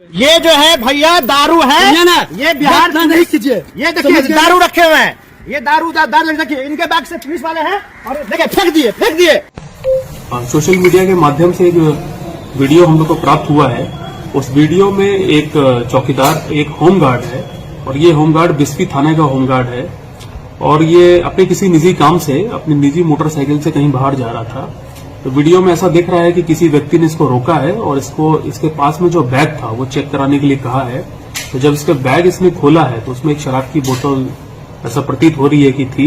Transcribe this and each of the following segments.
ये जो है भैया दारू है ना, ये बिहार नहीं कीजिए। ये देखिए दारू रखे हुए हैं, ये दारू देखिए इनके बैग से पुलिस वाले हैं और देखिए फेंक दिए। सोशल मीडिया के माध्यम से एक वीडियो हम लोग को प्राप्त हुआ है। उस वीडियो में एक चौकीदार एक होमगार्ड है और ये होमगार्ड बिस्फी थाने का होमगार्ड है और ये अपने किसी निजी काम से अपनी निजी मोटरसाइकिल से कहीं बाहर जा रहा था। तो वीडियो में ऐसा दिख रहा है कि किसी व्यक्ति ने इसको रोका है और इसके पास में जो बैग था वो चेक कराने के लिए कहा है। तो जब इसका बैग इसने खोला है तो उसमें एक शराब की बोतल ऐसा प्रतीत हो रही है कि थी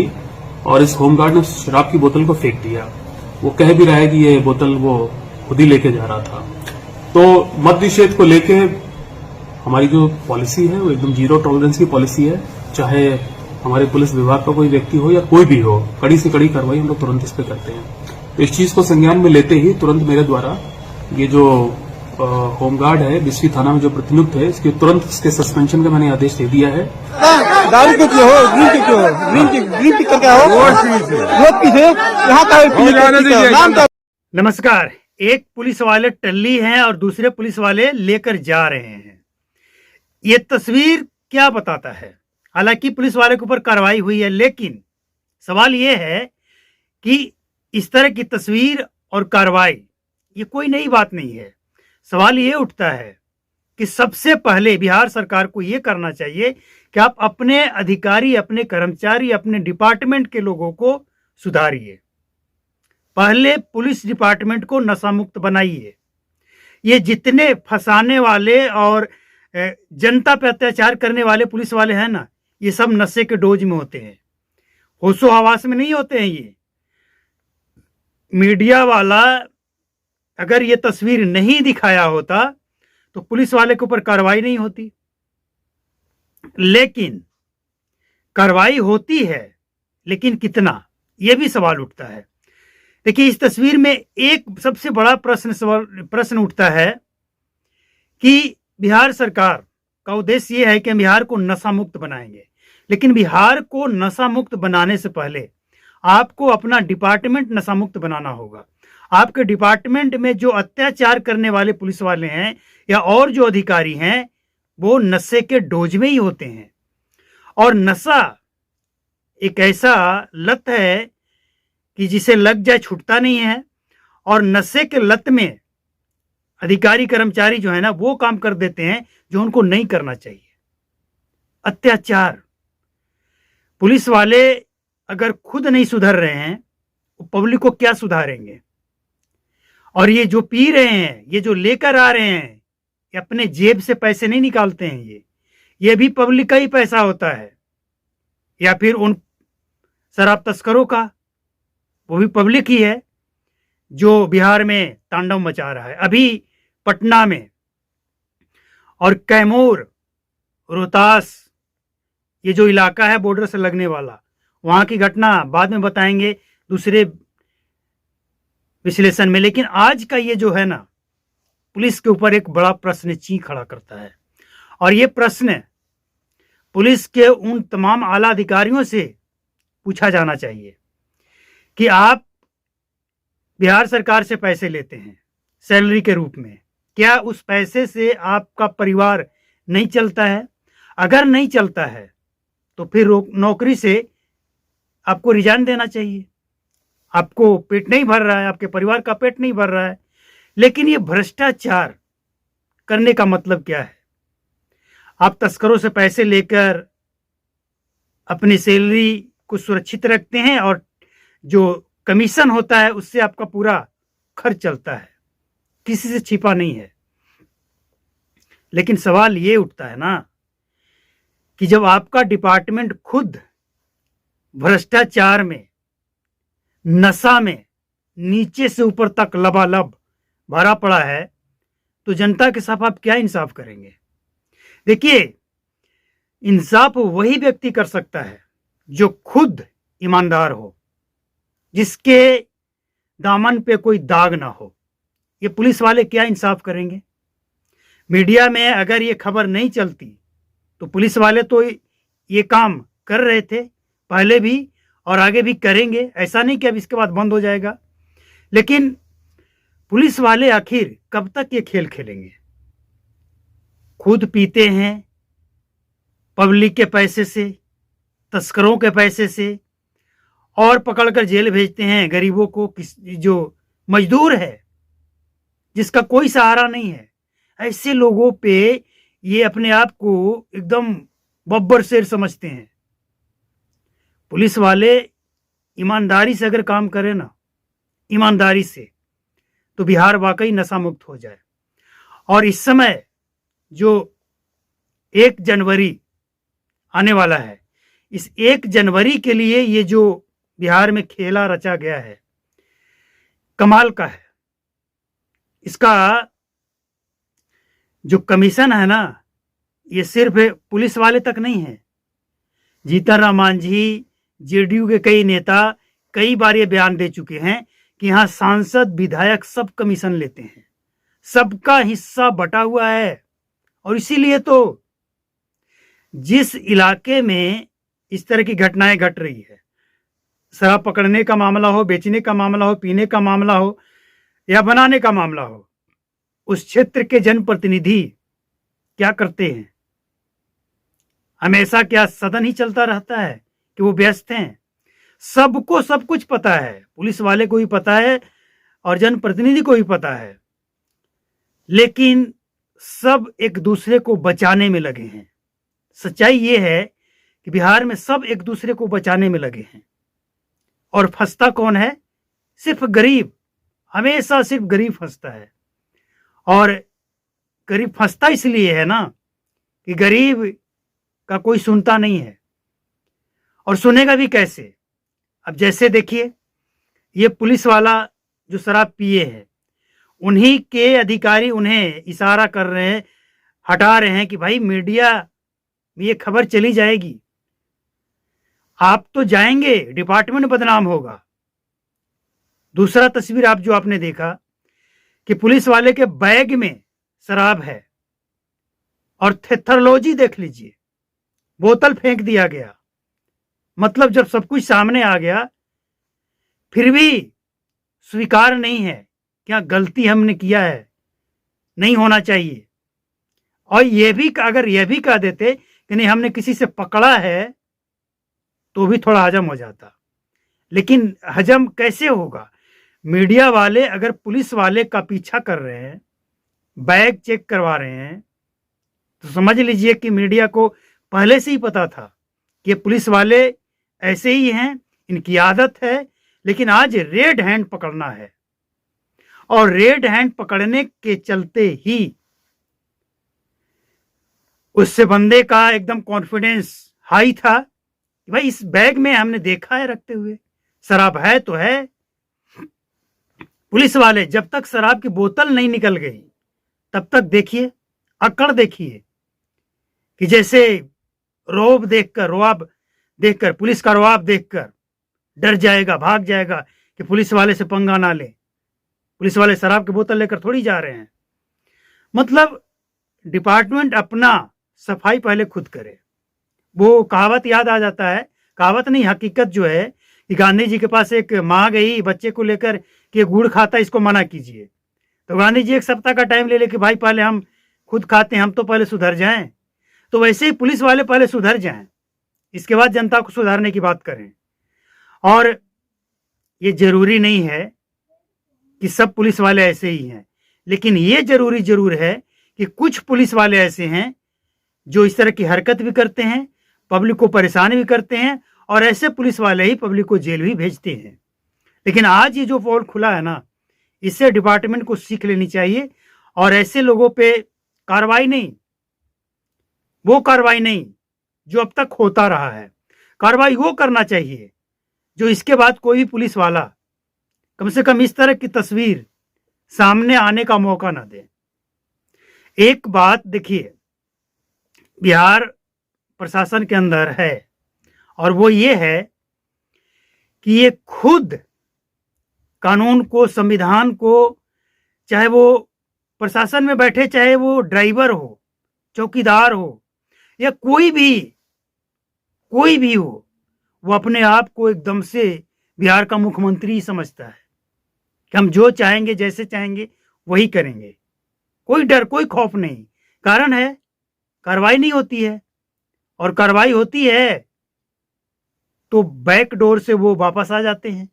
और इस होमगार्ड ने शराब की बोतल को फेंक दिया। वो कह भी रहा है कि ये बोतल वो खुद ही लेके जा रहा था। तो मद्य निषेध को लेके हमारी जो पॉलिसी है वो एकदम जीरो टॉलरेंस की पॉलिसी है। चाहे हमारे पुलिस विभाग का कोई व्यक्ति हो या कोई भी हो, कड़ी से कड़ी कार्रवाई हम लोग तुरंत इस पे करते हैं। तो इस चीज को संज्ञान में लेते ही तुरंत मेरे द्वारा ये जो होमगार्ड है बिस्फी थाना में जो प्रतिनियुक्त है इसके तुरंत इसके सस्पेंशन का मैंने आदेश दे दिया है। दारू के क्यों हो, ड्रिंक करके हो। नमस्कार। एक पुलिस वाले टल्ली हैं और दूसरे पुलिस वाले लेकर जा रहे हैं। ये तस्वीर क्या बताता है? हालांकि पुलिस वाले के ऊपर कार्रवाई हुई है, लेकिन सवाल ये है कि इस तरह की तस्वीर और कार्रवाई ये कोई नई बात नहीं है। सवाल ये उठता है कि सबसे पहले बिहार सरकार को ये करना चाहिए कि आप अपने अधिकारी, अपने कर्मचारी, अपने डिपार्टमेंट के लोगों को सुधारिए। पहले पुलिस डिपार्टमेंट को नशा मुक्त बनाइए। ये जितने फंसाने वाले और जनता पे अत्याचार करने वाले पुलिस वाले हैं ना, ये सब नशे के डोज में होते हैं, होशो हवास में नहीं होते हैं। ये मीडिया वाला अगर ये तस्वीर नहीं दिखाया होता तो पुलिस वाले के ऊपर कार्रवाई नहीं होती, लेकिन कार्रवाई होती है, लेकिन कितना, यह भी सवाल उठता है। देखिए, इस तस्वीर में एक सबसे बड़ा प्रश्न उठता है कि बिहार सरकार का उद्देश्य यह है कि हम बिहार को नशा मुक्त बनाएंगे, लेकिन बिहार को नशा मुक्त बनाने से पहले आपको अपना डिपार्टमेंट नशा मुक्त बनाना होगा। आपके डिपार्टमेंट में जो अत्याचार करने वाले पुलिस वाले हैं या और जो अधिकारी हैं वो नशे के डोज में ही होते हैं। और नशा एक ऐसा लत है कि जिसे लग जाए छूटता नहीं है, और नशे के लत में अधिकारी कर्मचारी जो है ना वो काम कर देते हैं जो उनको नहीं करना चाहिए। अत्याचार, पुलिस वाले अगर खुद नहीं सुधर रहे हैं तो पब्लिक को क्या सुधारेंगे? और ये जो पी रहे हैं, ये जो लेकर आ रहे हैं, ये अपने जेब से पैसे नहीं निकालते हैं, ये भी पब्लिक का ही पैसा होता है, या फिर उन शराब तस्करों का, वो भी पब्लिक ही है जो बिहार में तांडव मचा रहा है। अभी पटना में और कैमूर, रोहतास, ये जो इलाका है बॉर्डर से लगने वाला, वहां की घटना बाद में बताएंगे दूसरे विश्लेषण में। लेकिन आज का ये जो है ना, पुलिस के ऊपर एक बड़ा प्रश्न चिन्ह खड़ा करता है, और ये प्रश्न पुलिस के उन तमाम आला अधिकारियों से पूछा जाना चाहिए कि आप बिहार सरकार से पैसे लेते हैं सैलरी के रूप में, क्या उस पैसे से आपका परिवार नहीं चलता है? अगर नहीं चलता है तो फिर नौकरी से आपको रिजाइन देना चाहिए। आपको पेट नहीं भर रहा है, आपके परिवार का पेट नहीं भर रहा है। लेकिन ये भ्रष्टाचार करने का मतलब क्या है? आप तस्करों से पैसे लेकर अपनी सैलरी को सुरक्षित रखते हैं और जो कमीशन होता है उससे आपका पूरा खर्च चलता है, किसी से छिपा नहीं है। लेकिन सवाल ये उठता है ना कि जब आपका डिपार्टमेंट खुद भ्रष्टाचार में, नशा में नीचे से ऊपर तक लबालब भरा पड़ा है, तो जनता के साथ आप क्या इंसाफ करेंगे? देखिए, इंसाफ वही व्यक्ति कर सकता है जो खुद ईमानदार हो, जिसके दामन पे कोई दाग ना हो। ये पुलिस वाले क्या इंसाफ करेंगे? मीडिया में अगर ये खबर नहीं चलती तो पुलिस वाले तो ये काम कर रहे थे पहले भी और आगे भी करेंगे, ऐसा नहीं कि अब इसके बाद बंद हो जाएगा। लेकिन पुलिस वाले आखिर कब तक ये खेल खेलेंगे? खुद पीते हैं पब्लिक के पैसे से, तस्करों के पैसे से, और पकड़कर जेल भेजते हैं गरीबों को, जो मजदूर है, जिसका कोई सहारा नहीं है। ऐसे लोगों पे ये अपने आप को एकदम बब्बर शेर समझते हैं। पुलिस वाले ईमानदारी से अगर काम करें ना, ईमानदारी से, तो बिहार वाकई नशा मुक्त हो जाए। और इस समय जो 1 जनवरी आने वाला है, इस 1 जनवरी के लिए ये जो बिहार में खेला रचा गया है, कमाल का है। इसका जो कमीशन है ना, ये सिर्फ पुलिस वाले तक नहीं है। जीतन राम मांझी, जेडीयू के कई नेता कई बार ये बयान दे चुके हैं कि यहाँ सांसद, विधायक सब कमीशन लेते हैं, सबका हिस्सा बटा हुआ है। और इसीलिए तो जिस इलाके में इस तरह की घटनाएं घट रही है, शराब पकड़ने का मामला हो, बेचने का मामला हो, पीने का मामला हो या बनाने का मामला हो, उस क्षेत्र के जनप्रतिनिधि क्या करते हैं? हमेशा क्या सदन ही चलता रहता है कि वो व्यस्त हैं? सबको सब कुछ पता है, पुलिस वाले को भी पता है और जनप्रतिनिधि को भी पता है, लेकिन सब एक दूसरे को बचाने में लगे हैं। सच्चाई ये है कि बिहार में सब एक दूसरे को बचाने में लगे हैं, और फंसता कौन है? सिर्फ गरीब। हमेशा सिर्फ गरीब फंसता है। और गरीब फंसता इसलिए है ना कि गरीब का कोई सुनता नहीं है, और सुनेगा भी कैसे? अब जैसे देखिए, ये पुलिस वाला जो शराब पिए है, उन्हीं के अधिकारी उन्हें इशारा कर रहे हैं, हटा रहे हैं कि भाई मीडिया में ये खबर चली जाएगी, आप तो जाएंगे, डिपार्टमेंट बदनाम होगा। दूसरा तस्वीर आप जो आपने देखा कि पुलिस वाले के बैग में शराब है, और थेथरोलॉजी देख लीजिए, बोतल फेंक दिया गया। मतलब जब सब कुछ सामने आ गया, फिर भी स्वीकार नहीं है, क्या गलती हमने किया है, नहीं होना चाहिए। और ये भी, अगर ये भी कह देते कि नहीं हमने किसी से पकड़ा है, तो भी थोड़ा हजम हो जाता। लेकिन हजम कैसे होगा? मीडिया वाले अगर पुलिस वाले का पीछा कर रहे हैं, बैग चेक करवा रहे हैं, तो समझ लीजिए कि मीडिया को पहले से ही पता था कि पुलिस वाले ऐसे ही हैं, इनकी आदत है। लेकिन आज रेड हैंड पकड़ना है, और रेड हैंड पकड़ने के चलते ही उससे बंदे का एकदम कॉन्फिडेंस हाई था कि भाई इस बैग में हमने देखा है रखते हुए, शराब है तो है। पुलिस वाले जब तक शराब की बोतल नहीं निकल गई, तब तक देखिए, अकड़ देखिए कि जैसे रुआब देखकर, पुलिस का रुआब देखकर डर जाएगा, भाग जाएगा कि पुलिस वाले से पंगा ना ले। पुलिस वाले शराब की बोतल लेकर थोड़ी जा रहे हैं। मतलब डिपार्टमेंट अपना सफाई पहले खुद करे। वो कहावत याद आ जाता है, कहावत नहीं, हकीकत जो है कि गांधी जी के पास एक माँ गई बच्चे को लेकर कि गुड़ खाता, इसको मना कीजिए। तो गांधी जी 1 सप्ताह का टाइम ले ले कि भाई पहले हम खुद खाते हैं, हम तो पहले सुधर जाएं। तो वैसे ही पुलिस वाले पहले सुधर जाएं, इसके बाद जनता को सुधारने की बात करें। और ये जरूरी नहीं है कि सब पुलिस वाले ऐसे ही हैं, लेकिन ये जरूर है कि कुछ पुलिस वाले ऐसे हैं जो इस तरह की हरकत भी करते हैं, पब्लिक को परेशान भी करते हैं, और ऐसे पुलिस वाले ही पब्लिक को जेल भी भेजते हैं। लेकिन आज ये जो पोल खुला है ना, इससे डिपार्टमेंट को सीख लेनी चाहिए, और ऐसे लोगों पे कार्रवाई नहीं, वो कार्रवाई नहीं जो अब तक होता रहा है, कार्रवाई वो करना चाहिए जो इसके बाद कोई भी पुलिस वाला कम से कम इस तरह की तस्वीर सामने आने का मौका ना दे। एक बात देखिए, बिहार प्रशासन के अंदर है, और वो ये है कि ये खुद कानून को, संविधान को, चाहे वो प्रशासन में बैठे, चाहे वो ड्राइवर हो, चौकीदार हो, या कोई भी हो, वो अपने आप को एकदम से बिहार का मुख्यमंत्री ही समझता है कि हम जो चाहेंगे, जैसे चाहेंगे वही करेंगे। कोई डर, कोई खौफ नहीं। कारण है कार्रवाई नहीं होती है, और कार्रवाई होती है तो बैक डोर से वो वापस आ जाते हैं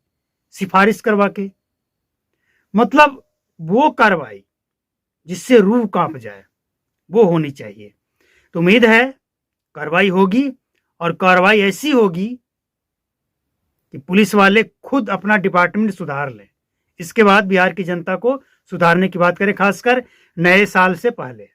सिफारिश करवा के। मतलब वो कार्रवाई जिससे रूह कांप जाए वो होनी चाहिए। तो उम्मीद है कार्रवाई होगी, और कार्रवाई ऐसी होगी कि पुलिस वाले खुद अपना डिपार्टमेंट सुधार लें। इसके बाद बिहार की जनता को सुधारने की बात करें, खासकर नए साल से पहले।